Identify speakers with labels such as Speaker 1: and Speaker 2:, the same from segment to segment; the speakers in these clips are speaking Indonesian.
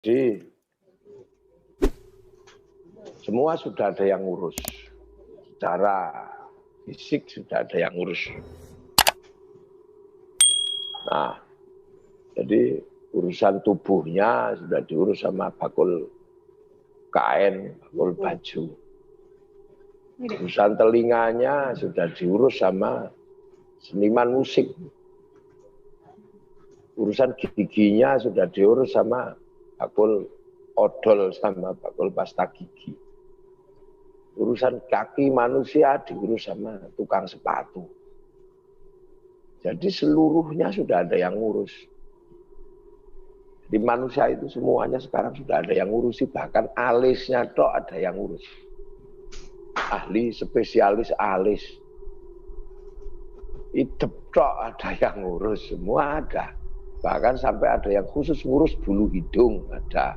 Speaker 1: Jadi semua sudah ada yang ngurus. Secara fisik sudah ada yang ngurus. Nah, jadi urusan tubuhnya sudah diurus sama bakul kain, bakul baju. Urusan telinganya sudah diurus sama seniman musik. Urusan giginya sudah diurus sama bakul odol sama bakul pasta gigi. Urusan kaki manusia diurus sama tukang sepatu. Jadi seluruhnya sudah ada yang ngurus. Di manusia itu semuanya sekarang sudah ada yang ngurusi, bahkan alisnya tok ada yang ngurus. Ahli spesialis alis. Idep tok ada yang ngurus, semua ada. Bahkan sampai ada yang khusus ngurus bulu hidung, ada.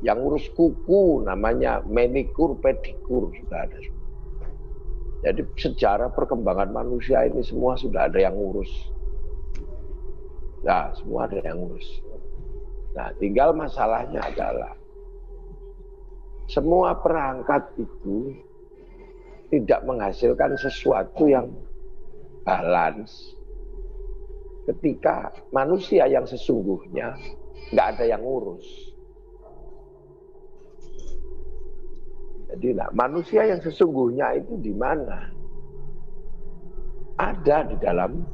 Speaker 1: Yang ngurus kuku namanya manikur, pedikur, sudah ada. Jadi sejarah perkembangan manusia ini semua sudah ada yang ngurus. Nah, semua ada yang ngurus. Nah, tinggal masalahnya adalah semua perangkat itu tidak menghasilkan sesuatu yang balance ketika manusia yang sesungguhnya nggak ada yang ngurus. Jadi manusia yang sesungguhnya itu di mana? Ada di dalam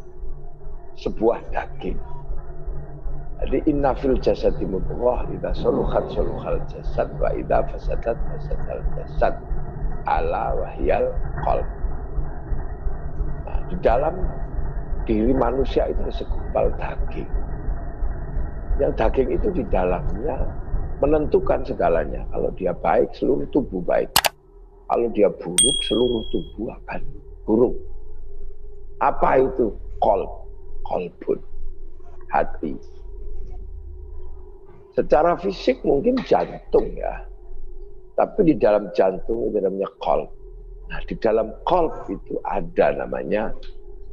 Speaker 1: sebuah daging. Jadi inna fil jasadi mudghah idza saluhat saluhal jasad wa idza fasadat fasadal jasad ala wahyal qalb. Nah, di dalam diri manusia itu segumpal daging. Yang daging itu di dalamnya menentukan segalanya. Kalau dia baik, seluruh tubuh baik. Kalau dia buruk, seluruh tubuh akan buruk. Apa itu? Qalbun, hati. Secara fisik mungkin jantung ya. Tapi di dalam jantung itu namanya qalb. Nah, di dalam qalb itu ada namanya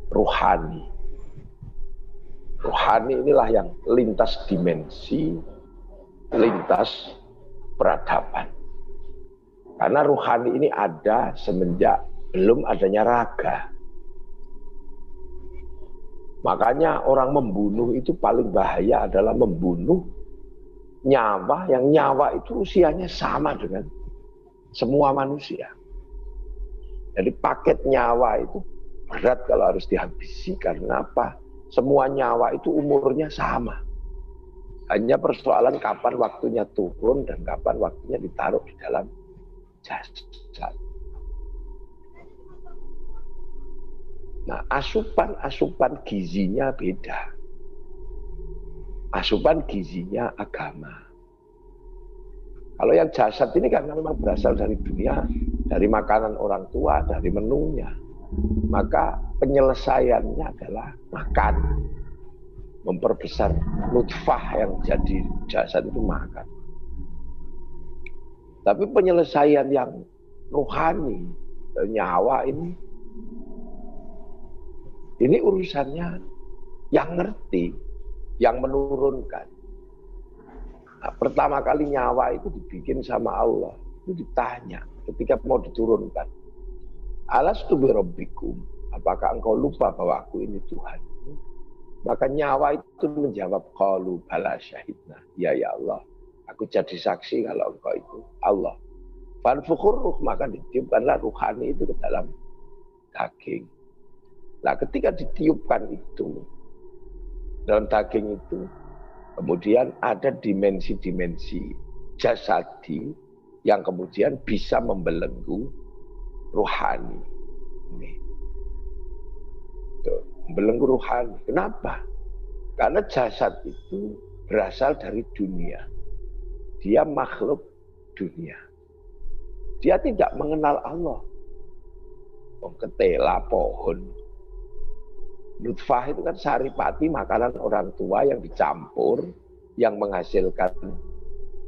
Speaker 1: ruhani. Ruhani inilah yang lintas dimensi, lintas peradaban. Karena ruhani ini ada semenjak belum adanya raga. Makanya orang membunuh itu paling bahaya adalah membunuh nyawa, yang nyawa itu usianya sama dengan semua manusia. Jadi paket nyawa itu berat kalau harus dihabisi. Karena apa? Semua nyawa itu umurnya sama. Hanya persoalan kapan waktunya turun dan kapan waktunya ditaruh di dalam jasad. Nah, asupan gizinya beda. Asupan gizinya agama. Kalau yang jasad ini karena memang berasal dari dunia, dari makanan orang tua, dari menunya, maka penyelesaiannya adalah makan. Memperbesar nutfah yang jadi jasad itu makan. Tapi penyelesaian yang rohani, nyawa ini urusannya yang ngerti, yang menurunkan. Nah, pertama kali nyawa itu dibikin sama Allah, itu ditanya ketika mau diturunkan. Alastu bi rabbikum, apakah engkau lupa bahwa aku ini Tuhan? Maka nyawa itu menjawab, qalu bala syahidna. Ya Allah, aku jadi saksi kalau engkau itu Allah. Fanfukhur ruh, maka ditiupkanlah ruhani itu ke dalam daging. Nah, ketika ditiupkan itu dalam daging itu, kemudian ada dimensi-dimensi jasadi yang kemudian bisa membelenggu ruhani. Ini. Tuh, membelenggu ruhani. Kenapa? Karena jasad itu berasal dari dunia. Dia makhluk dunia. Dia tidak mengenal Allah. Ketela pohon. Nutfah itu kan saripati, makanan orang tua yang dicampur, yang menghasilkan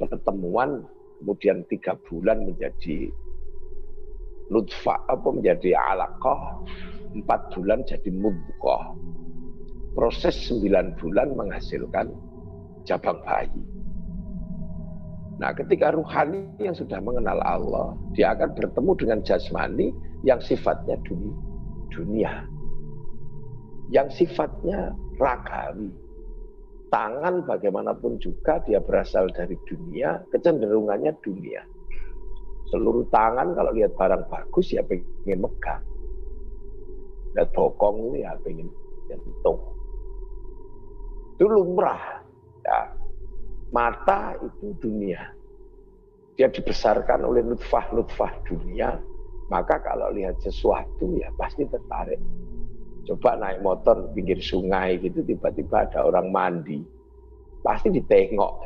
Speaker 1: pertemuan, kemudian 3 bulan menjadi nutfah, menjadi alaqah, 4 bulan jadi mudghah. Proses 9 bulan menghasilkan jabang bayi. Nah, ketika ruhani yang sudah mengenal Allah, dia akan bertemu dengan jasmani yang sifatnya dunia, yang sifatnya ragawi. Tangan bagaimanapun juga dia berasal dari dunia, kecenderungannya dunia. Seluruh tangan kalau lihat barang bagus ya pengen megang. Lihat bokong ini ya pengen nyentuh. Itu lumrah. Ya. Mata itu dunia. Dia dibesarkan oleh nutfah dunia. Maka kalau lihat sesuatu ya pasti tertarik. Coba naik motor pinggir sungai gitu, tiba-tiba ada orang mandi. Pasti ditengok.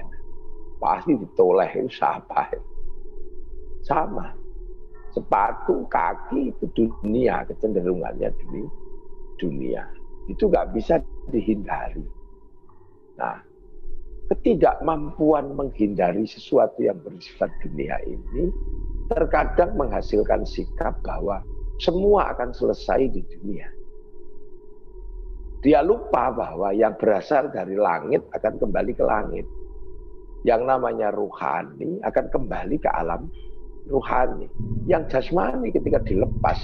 Speaker 1: Pasti ditoleh, itu siapa? Sama. Sepatu, kaki itu dunia, kecenderungannya dunia. Itu nggak bisa dihindari. Nah, ketidakmampuan menghindari sesuatu yang bersifat dunia ini terkadang menghasilkan sikap bahwa semua akan selesai di dunia. Dia lupa bahwa yang berasal dari langit akan kembali ke langit. Yang namanya ruhani akan kembali ke alam ruhani. Yang jasmani ketika dilepas,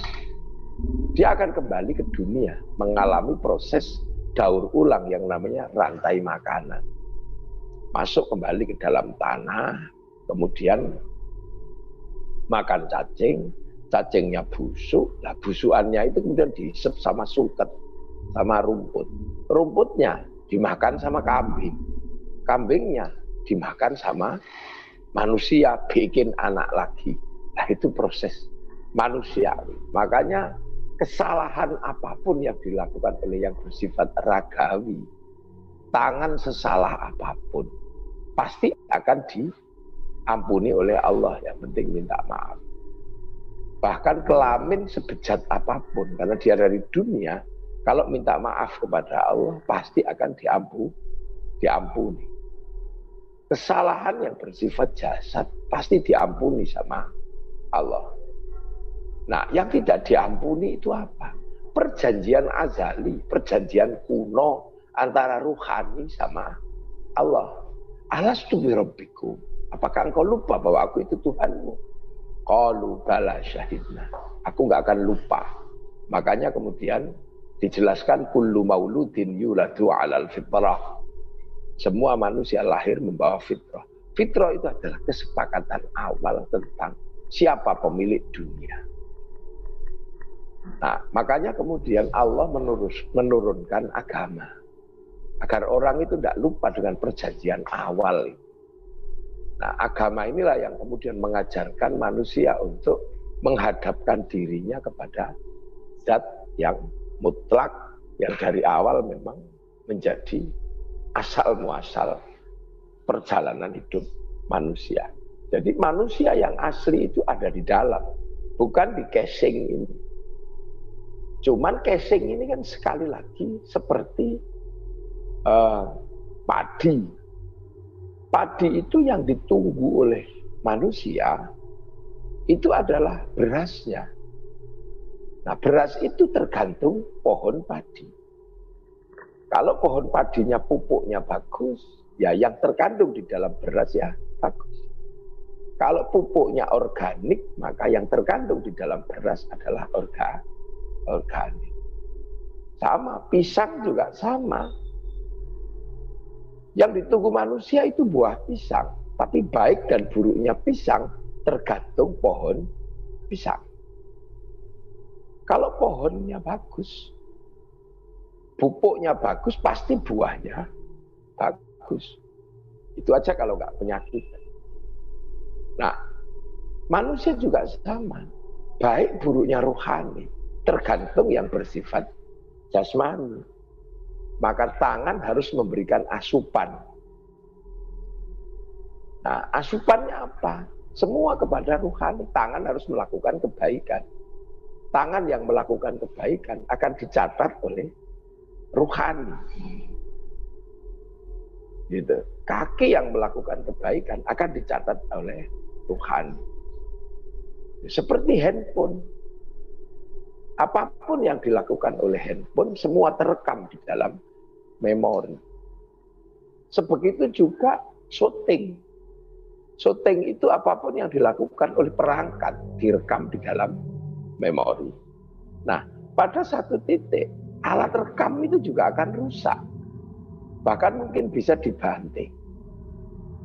Speaker 1: dia akan kembali ke dunia, mengalami proses daur ulang yang namanya rantai makanan. Masuk kembali ke dalam tanah, kemudian makan cacing, cacingnya busuk, nah busukannya itu kemudian dihisap sama suket, sama rumput. Rumputnya dimakan sama kambing. Kambingnya dimakan sama manusia, bikin anak lagi. Nah itu proses manusiawi. Makanya kesalahan apapun yang dilakukan oleh yang bersifat ragawi, tangan sesalah apapun, pasti akan diampuni oleh Allah. Yang penting minta maaf. Bahkan kelamin sebejat apapun, karena dia dari dunia, kalau minta maaf kepada Allah, pasti akan diampuni. Kesalahan yang bersifat jasad, pasti diampuni sama Allah. Nah, yang tidak diampuni itu apa? Perjanjian azali, perjanjian kuno antara ruhani sama Allah. Alastu bi rabbikum. Apakah engkau lupa bahwa aku itu Tuhanmu? Qalu bala syahidna. Aku nggak akan lupa. Makanya kemudian dijelaskan kullu mauludin yuladu 'alal fitrah. Semua manusia lahir membawa fitrah. Fitrah itu adalah kesepakatan awal tentang siapa pemilik dunia. Nah, makanya kemudian Allah menurunkan agama agar orang itu tidak lupa dengan perjanjian awal. Nah, agama inilah yang kemudian mengajarkan manusia untuk menghadapkan dirinya kepada zat yang mutlak, yang dari awal memang menjadi asal muasal perjalanan hidup manusia. Jadi manusia yang asli itu ada di dalam, bukan di casing ini. Cuman casing ini kan sekali lagi seperti padi. Padi itu yang ditunggu oleh manusia itu adalah berasnya. Nah, beras itu tergantung pohon padi. Kalau pohon padinya pupuknya bagus, ya yang terkandung di dalam beras ya bagus. Kalau pupuknya organik, maka yang terkandung di dalam beras adalah organik. Sama, pisang juga sama. Yang ditunggu manusia itu buah pisang. Tapi baik dan buruknya pisang tergantung pohon pisang. Kalau pohonnya bagus, pupuknya bagus, pasti buahnya bagus. Itu aja kalau nggak penyakit. Nah, manusia juga sama. Baik buruknya rohani, tergantung yang bersifat jasmani. Maka tangan harus memberikan asupan. Nah, asupannya apa? Semua kepada rohani. Tangan harus melakukan kebaikan. Tangan yang melakukan kebaikan akan dicatat oleh rohani. Gitu. Kaki yang melakukan kebaikan akan dicatat oleh rohani. Seperti handphone. Apapun yang dilakukan oleh handphone, semua terekam di dalam memori. Sebegitu juga syuting. Syuting itu apapun yang dilakukan oleh perangkat direkam di dalam memori. Nah, pada satu titik alat rekam itu juga akan rusak. Bahkan mungkin bisa dibanting.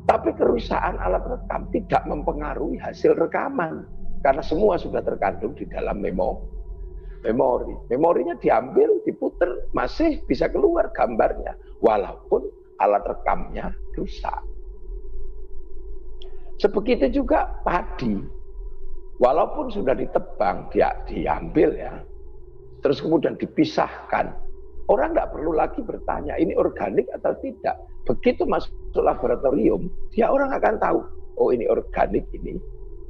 Speaker 1: Tapi kerusakan alat rekam tidak mempengaruhi hasil rekaman. Karena semua sudah terkandung di dalam memori. Memorinya diambil, diputer, masih bisa keluar gambarnya. Walaupun alat rekamnya rusak. Sebegitu juga padi. Walaupun sudah ditebang, dia diambil ya. Terus kemudian dipisahkan. Orang tidak perlu lagi bertanya, ini organik atau tidak. Begitu masuk laboratorium, dia orang akan tahu, oh ini organik, ini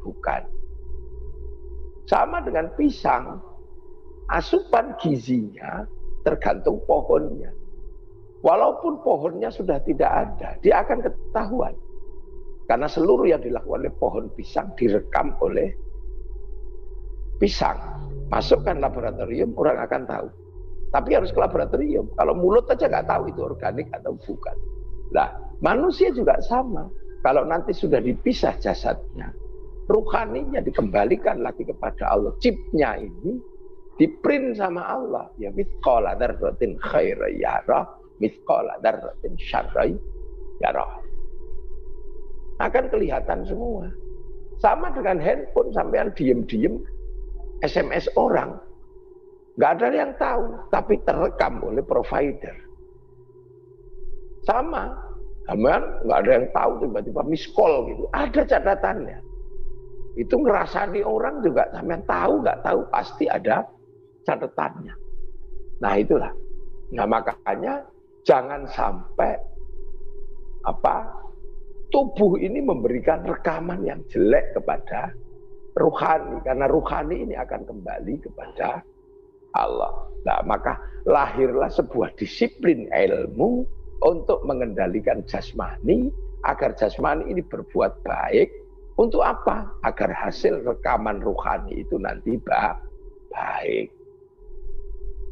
Speaker 1: bukan. Sama dengan pisang, asupan gizinya tergantung pohonnya. Walaupun pohonnya sudah tidak ada, dia akan ketahuan. Karena seluruh yang dilakukan oleh pohon pisang direkam oleh pisang. Masukkan laboratorium, orang akan tahu. Tapi harus ke laboratorium. Kalau mulut aja nggak tahu itu organik atau bukan. Nah, manusia juga sama. Kalau nanti sudah dipisah jasadnya, ruhaninya dikembalikan lagi kepada Allah. Chipnya ini diprint sama Allah. Ya mithqala dzarratin khairan yarah, mithqala dzarratin syarran yarah. Akan kelihatan semua. Sama dengan handphone, sampean diem-diem SMS orang. Nggak ada yang tahu, tapi terekam oleh provider. Sama, sampean nggak ada yang tahu, tiba-tiba miss call gitu. Ada catatannya. Itu ngerasani orang juga, sampean tahu nggak tahu, pasti ada catatannya. Nah itulah. Nah makanya jangan sampai tubuh ini memberikan rekaman yang jelek kepada ruhani, karena ruhani ini akan kembali kepada Allah. Nah, maka lahirlah sebuah disiplin ilmu untuk mengendalikan jasmani, agar jasmani ini berbuat baik. Untuk apa? Agar hasil rekaman ruhani itu nanti baik.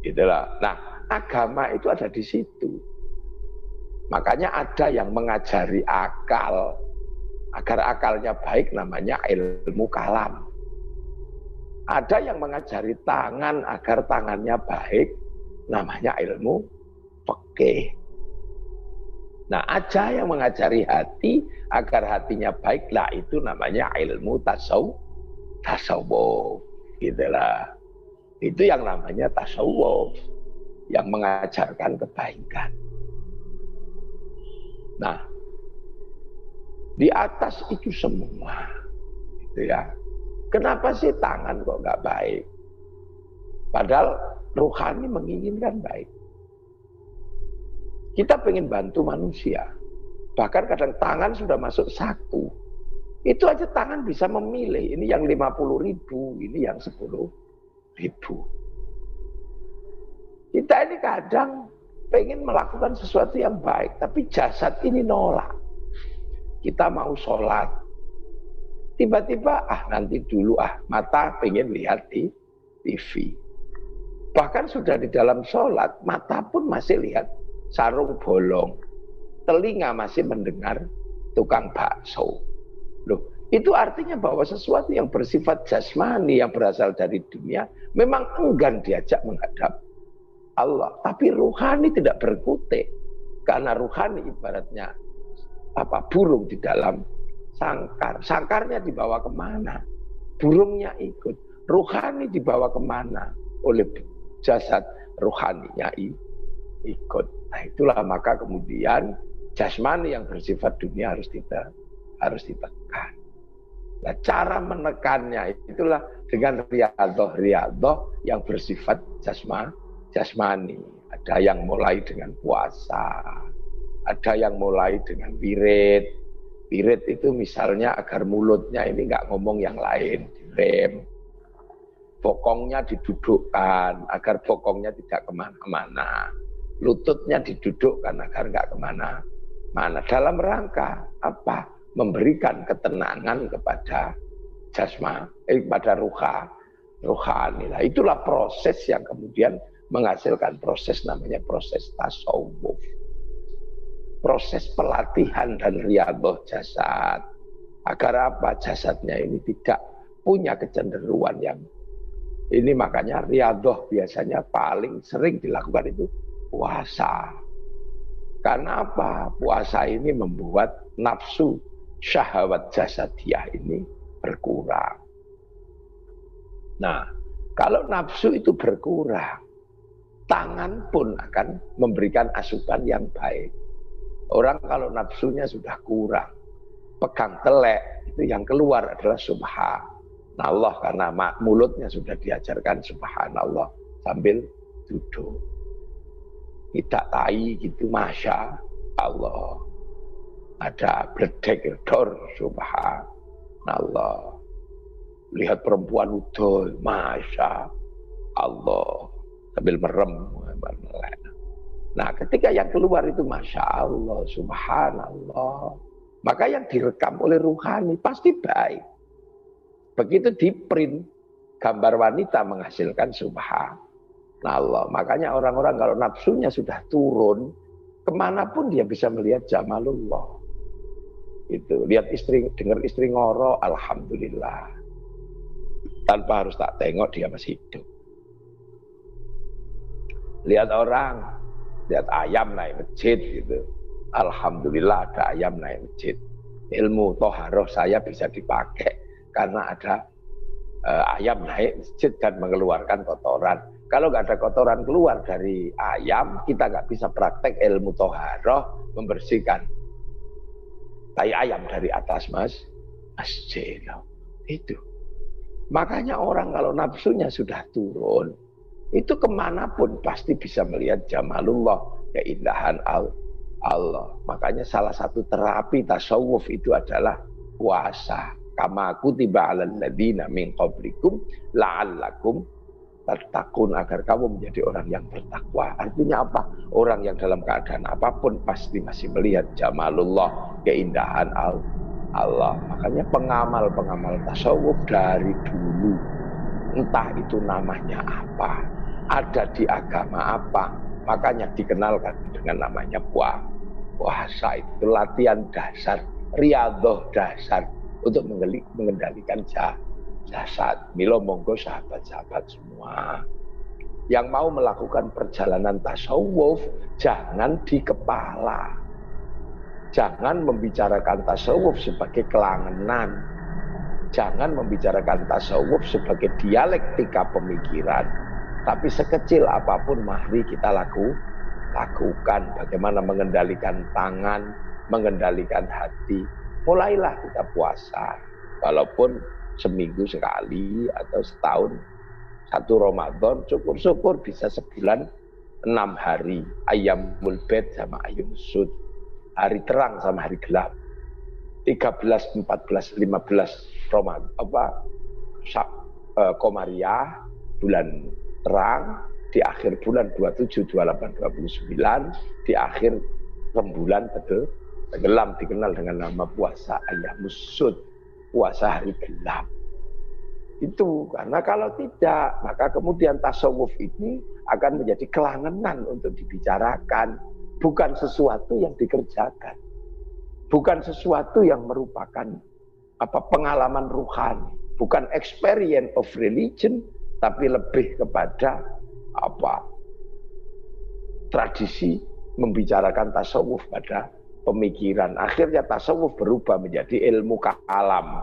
Speaker 1: Itulah. Nah, agama itu ada di situ. Makanya ada yang mengajari akal, agar akalnya baik, namanya ilmu kalam. Ada yang mengajari tangan agar tangannya baik, namanya ilmu fikih. Nah, ada yang mengajari hati agar hatinya baik, lah itu namanya ilmu tasawuf. Gitulah. Itu yang namanya tasawuf, yang mengajarkan kebaikan. Nah, di atas itu semua, gitu ya. Kenapa sih tangan kok nggak baik? Padahal ruhani menginginkan baik. Kita pengen bantu manusia. Bahkan kadang tangan sudah masuk saku. Itu aja tangan bisa memilih. Ini yang 50.000, ini yang 10.000. Kita ini kadang pengen melakukan sesuatu yang baik, tapi jasad ini nolak. Kita mau sholat, tiba-tiba nanti dulu mata pengen lihat di TV. Bahkan sudah di dalam sholat, mata pun masih lihat sarung bolong, telinga masih mendengar tukang bakso. Loh, itu artinya bahwa sesuatu yang bersifat jasmani, yang berasal dari dunia, memang enggan diajak menghadap Allah. Tapi ruhani tidak berkutik. Karena ruhani ibaratnya burung di dalam sangkar. Sangkarnya dibawa kemana? Burungnya ikut. Ruhani dibawa kemana? Oleh jasad, ruhaninya ikut. Nah itulah maka kemudian jasmani yang bersifat dunia harus ditekan. Nah, cara menekannya itulah dengan riyadhah yang bersifat jasmani. Ada yang mulai dengan puasa, ada yang mulai dengan wirid. Wirid itu misalnya agar mulutnya ini nggak ngomong yang lain, direm. Bokongnya didudukkan agar bokongnya tidak kemana-mana. Lututnya didudukkan agar nggak kemana-mana. Dalam rangka apa? Memberikan ketenangan kepada pada ruhani. Nah, itulah proses yang kemudian menghasilkan proses namanya proses tasawuf. Proses pelatihan dan riyadhah jasad Agar apa? Jasadnya ini tidak punya kecenderungan yang ini, makanya riyadhah biasanya paling sering dilakukan itu puasa. Karena apa? Puasa ini membuat nafsu syahwat jasadiah ini berkurang. Nah, kalau nafsu itu berkurang, tangan pun akan memberikan asupan yang baik. Orang kalau nafsunya sudah kurang, pegang telek, itu yang keluar adalah subhanallah, karena mulutnya sudah diajarkan subhanallah sambil duduk. Tidak tai gitu, masya Allah. Ada bledek dor subhanallah. Lihat perempuan udol, masya Allah, sambil merem. Nah, ketika yang keluar itu masya Allah, subhanallah, maka yang direkam oleh ruhani pasti baik. Begitu di print, gambar wanita menghasilkan subhanallah. Makanya orang-orang kalau nafsunya sudah turun, kemanapun dia bisa melihat jamalullah. Itu lihat istri, dengar istri ngoro, alhamdulillah. Tanpa harus tak tengok dia masih hidup. Lihat orang, lihat ayam naik masjid gitu. Alhamdulillah ada ayam naik masjid. Ilmu toharoh saya bisa dipakai karena ada ayam naik masjid dan mengeluarkan kotoran. Kalau nggak ada kotoran keluar dari ayam, kita nggak bisa praktek ilmu toharoh membersihkan tai ayam dari atas masjid. Itu. Makanya orang kalau nafsunya sudah turun, itu kemanapun pasti bisa melihat jamalullah, keindahan Allah. Makanya salah satu terapi tasawuf itu adalah puasa. Kama kutiba 'alal ladzina min qablikum la'allakum tattaqun, agar kamu menjadi orang yang bertakwa. Artinya apa? Orang yang dalam keadaan apapun pasti masih melihat jamalullah, keindahan Allah. Makanya pengamal-pengamal tasawuf dari dulu, entah itu namanya apa, ada di agama apa, makanya dikenalkan dengan namanya puasa. Itu latihan dasar, riyadhah dasar untuk mengendalikan jasad. Milo monggo sahabat-sahabat semua yang mau melakukan perjalanan tasawuf, jangan di kepala. Jangan membicarakan tasawuf sebagai kelangenan. Jangan membicarakan tasawuf sebagai dialektika pemikiran. Tapi sekecil apapun mari kita lakukan. Bagaimana mengendalikan tangan, mengendalikan hati. Mulailah kita puasa. Walaupun seminggu sekali atau setahun. Satu Ramadan, syukur-syukur bisa sebulan 6 hari. Ayyamul bid sama ayyamul sud. Hari terang sama hari gelap. 13, 14, 15 Ramadan Komariah, bulan terang, di akhir bulan 27, 28, 29, di akhir rembulan tenggelam, dikenal dengan nama puasa Ayyamus Sud, puasa hari gelap. Itu karena kalau tidak, maka kemudian tasawuf ini akan menjadi kelangenan untuk dibicarakan. Bukan sesuatu yang dikerjakan, bukan sesuatu yang merupakan pengalaman ruhani, bukan experience of religion, tapi lebih kepada tradisi membicarakan tasawuf pada pemikiran. Akhirnya tasawuf berubah menjadi ilmu kalam.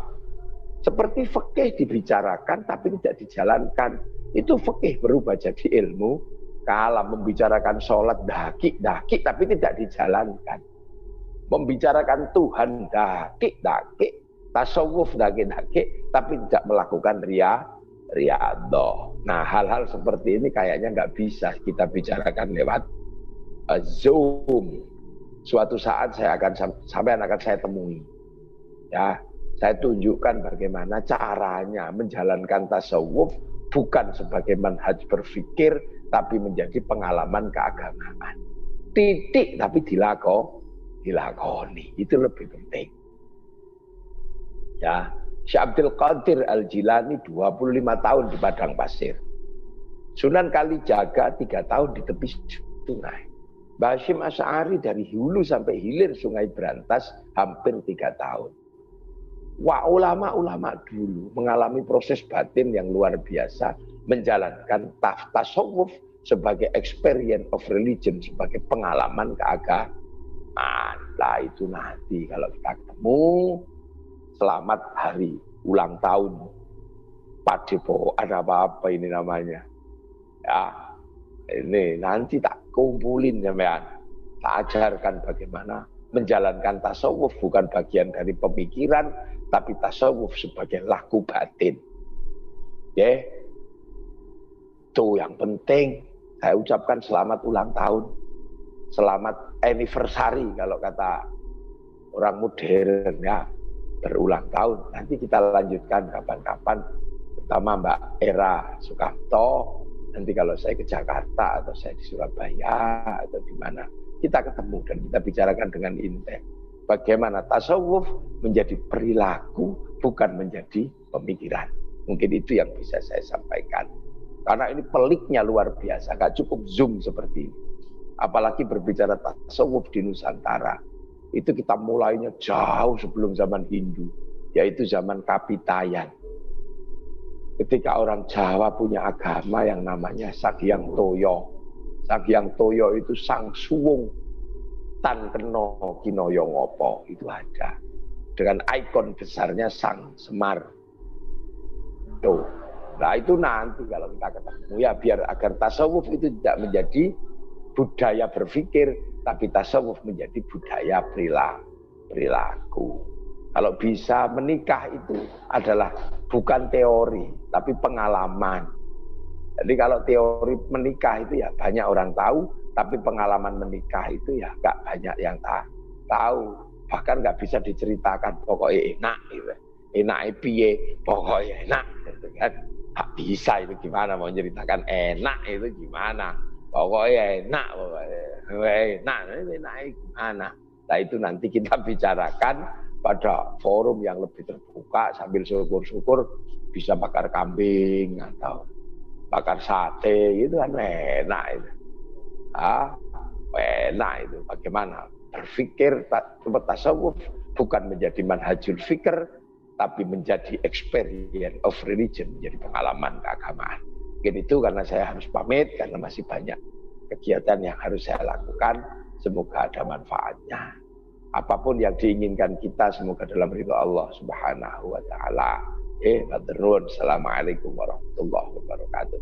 Speaker 1: Seperti fikih dibicarakan tapi tidak dijalankan, itu fikih berubah jadi ilmu kalam. Membicarakan sholat daki tapi tidak dijalankan. Membicarakan Tuhan daki, tasawuf daki tapi tidak melakukan riyadhah. Nah, hal-hal seperti ini kayaknya nggak bisa kita bicarakan lewat Zoom. Suatu saat sampean akan saya temui. Ya, saya tunjukkan bagaimana caranya menjalankan tasawuf bukan sebagai manhaj berpikir, tapi menjadi pengalaman keagamaan. Titik tapi dilakoni. Itu lebih penting. Ya, Syekh Abdul Qadir Al-Jilani 25 tahun di padang pasir. Sunan Kalijaga 3 tahun di tepi sungai. Mbah Hasyim Asy'ari dari hulu sampai hilir Sungai Brantas hampir 3 tahun. Wah, ulama-ulama dulu mengalami proses batin yang luar biasa, menjalankan tasawuf sebagai experience of religion, sebagai pengalaman keagamaan. Lah itu nanti kalau kita ketemu, selamat hari ulang tahun Padepokan apa-apa ini namanya. Ya, ini nanti tak kumpulin sampean. Tak ajarkan bagaimana menjalankan tasawuf, bukan bagian dari pemikiran, tapi tasawuf sebagai laku batin. Ya, itu yang penting. Saya ucapkan selamat ulang tahun, selamat anniversary kalau kata orang modern ya, berulang tahun. Nanti kita lanjutkan kapan-kapan, terutama Mbak Era Sukamto. Nanti kalau saya ke Jakarta atau saya di Surabaya atau di mana, kita ketemu dan kita bicarakan dengan intens. Bagaimana tasawuf menjadi perilaku, bukan menjadi pemikiran. Mungkin itu yang bisa saya sampaikan. Karena ini peliknya luar biasa, gak cukup Zoom seperti ini. Apalagi berbicara tasawuf di Nusantara. Itu kita mulainya jauh sebelum zaman Hindu, yaitu zaman Kapitayan. Ketika orang Jawa punya agama yang namanya Sakyang Toyo. Sakyang Toyo itu sang suwung tan keno kinoyo ngopo, itu ada. Dengan ikon besarnya Sang Semar. Tuh. Nah itu nanti kalau kita ketemu ya, biar agar tasawuf itu tidak menjadi budaya berpikir, tapi tasawuf menjadi budaya perilaku. Kalau bisa menikah itu adalah bukan teori, tapi pengalaman. Jadi kalau teori menikah itu ya banyak orang tahu, tapi pengalaman menikah itu ya gak banyak yang tahu. Bahkan gak bisa diceritakan, pokoknya enak gitu. Enak piye, pokoknya enak gitu kan. Gak bisa itu gimana mau ceritakan enak itu gimana. Pokoknya enak, enak gimana. Nah itu nanti kita bicarakan pada forum yang lebih terbuka, sambil syukur-syukur bisa bakar kambing atau bakar sate, itu kan enak itu. Enak itu. Bagaimana berpikir tasawuf bukan menjadi manhajul fikr, tapi menjadi experience of religion, menjadi pengalaman keagamaan. Mungkin itu karena saya harus pamit, karena masih banyak kegiatan yang harus saya lakukan. Semoga ada manfaatnya. Apapun yang diinginkan kita, semoga dalam ridha Allah Subhanahu wa Ta'ala. Assalamualaikum warahmatullahi wabarakatuh.